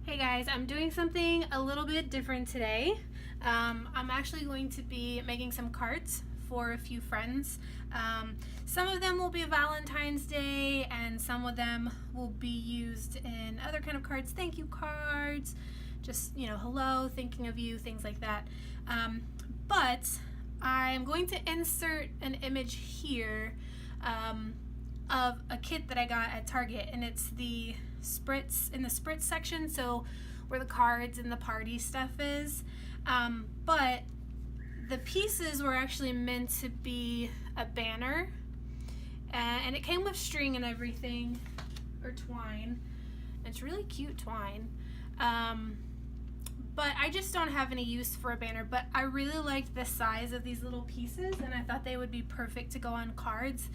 Hey guys, I'm doing something a little bit different today. I'm actually going to be making some cards for a few friends. Some of them will be Valentine's Day and some of them will be used in other kind of cards, thank you cards, just, hello, thinking of you, things like that. But I'm going to insert an image here of a kit that I got at Target, and it's the Spritz, in the Spritz section, so where the cards and the party stuff is. But the pieces were actually meant to be a banner, and it came with string and everything, or twine. It's really cute twine. But I just don't have any use for a banner, but I really liked the size of these little pieces and I thought they would be perfect to go on cards.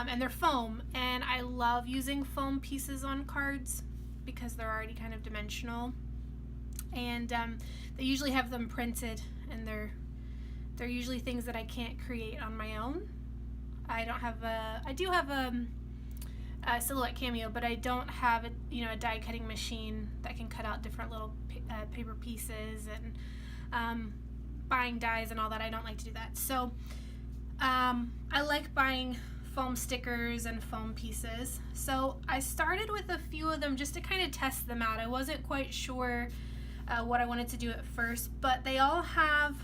And they're foam, and I love using foam pieces on cards because they're already kind of dimensional, and they usually have them printed, and they're usually things that I can't create on my own. I do have a Silhouette Cameo, but I don't have a die cutting machine that can cut out different little paper pieces, and buying dies and all that. I don't like to do that. So I like buying foam stickers and foam pieces. So I started with a few of them just to kind of test them out. I wasn't quite sure what I wanted to do at first, but they all have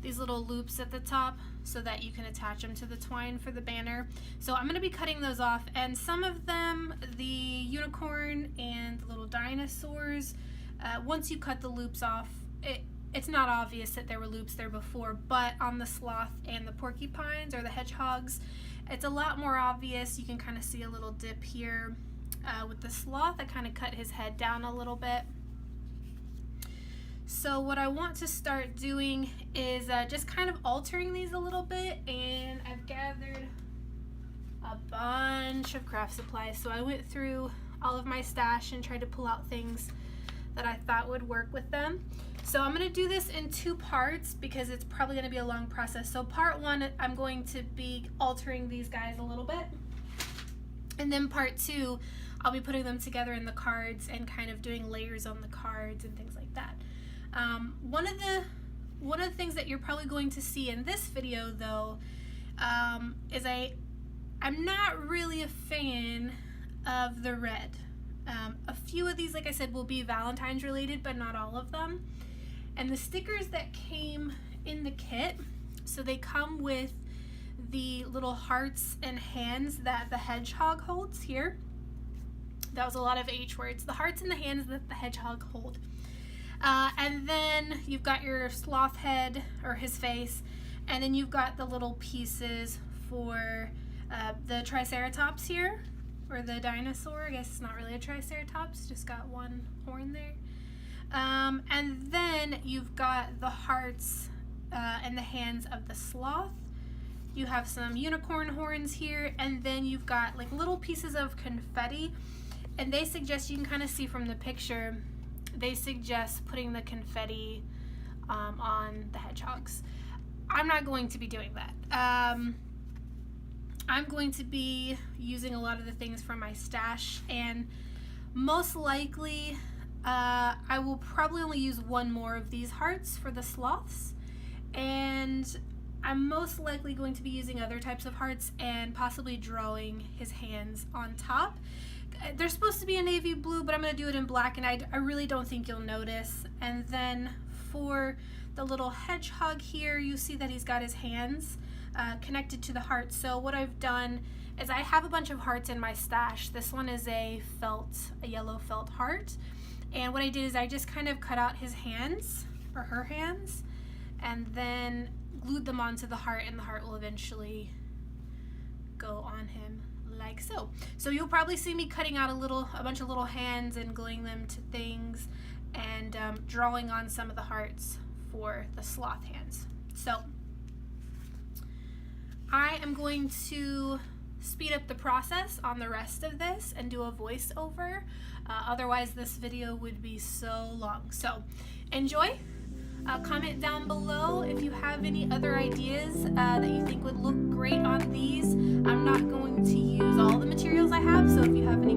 these little loops at the top so that you can attach them to the twine for the banner. So I'm going to be cutting those off, and some of them, the unicorn and the little dinosaurs, once you cut the loops off, it's not obvious that there were loops there before, but on the sloth and the porcupines or the hedgehogs, it's a lot more obvious. You can kind of see a little dip here. With the sloth, I kind of cut his head down a little bit. So what I want to start doing is just kind of altering these a little bit, and I've gathered a bunch of craft supplies. So I went through all of my stash and tried to pull out things that I thought would work with them. So I'm going to do this in two parts because it's probably going to be a long process. So part one, I'm going to be altering these guys a little bit, and then part two, I'll be putting them together in the cards and kind of doing layers on the cards and things like that. One of the things that you're probably going to see in this video though is I'm not really a fan of the red. A few of these, like I said, will be Valentine's related, but not all of them. And the stickers that came in the kit, so they come with the little hearts and hands that the hedgehog holds here. That was a lot of H words. The hearts and the hands that the hedgehog hold. And then you've got your sloth head, or his face, and then you've got the little pieces for the triceratops here, or the dinosaur. I guess it's not really a triceratops, just got one horn there. And then you've got the hearts and the hands of the sloth. You have some unicorn horns here, and then you've got like little pieces of confetti, and they suggest, you can kind of see from the picture, they suggest putting the confetti on the hedgehogs. I'm not going to be doing that. I'm going to be using a lot of the things from my stash, and most likely I will probably only use one more of these hearts for the sloths, and I'm most likely going to be using other types of hearts and possibly drawing his hands on top. They're supposed to be a navy blue, but I'm going to do it in black, and I really don't think you'll notice. And then for the little hedgehog here, you see that he's got his hands connected to the heart. So what I've done is I have a bunch of hearts in my stash. This one is a yellow felt heart. And what I did is I just kind of cut out his hands, or her hands, and then glued them onto the heart, and the heart will eventually go on him like so. So you'll probably see me cutting out a bunch of little hands and gluing them to things, and drawing on some of the hearts for the sloth hands. So I am going to speed up the process on the rest of this and do a voiceover. Otherwise this video would be so long. So enjoy. Comment down below if you have any other ideas that you think would look great on these. I'm not going to use all the materials I have, so if you have any